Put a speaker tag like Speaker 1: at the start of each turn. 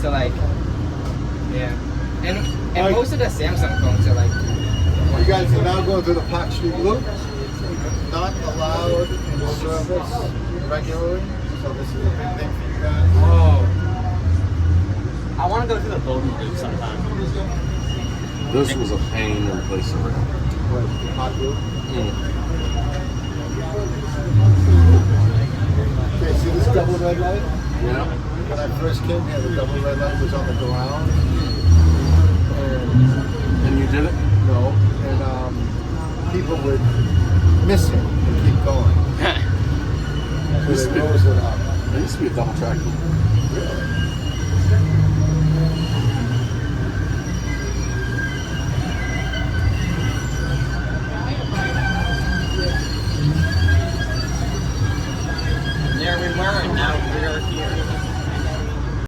Speaker 1: So like, yeah, and most of the Samsung phones are like.
Speaker 2: You guys are now going through the Park Street Loop. Not allowed in service regularly, so this is a big thing for you guys.
Speaker 1: Oh.
Speaker 3: I want to go through the Bowden Loop sometime.
Speaker 4: This was a pain in the place around.
Speaker 2: What, hot loop? Okay, see this double red light?
Speaker 4: Yeah.
Speaker 2: When I first came here, the double red light was on the ground.
Speaker 4: And you did it?
Speaker 2: No, and people would miss it and keep going. So they rose it up.
Speaker 4: There used to be a double track.
Speaker 2: Really?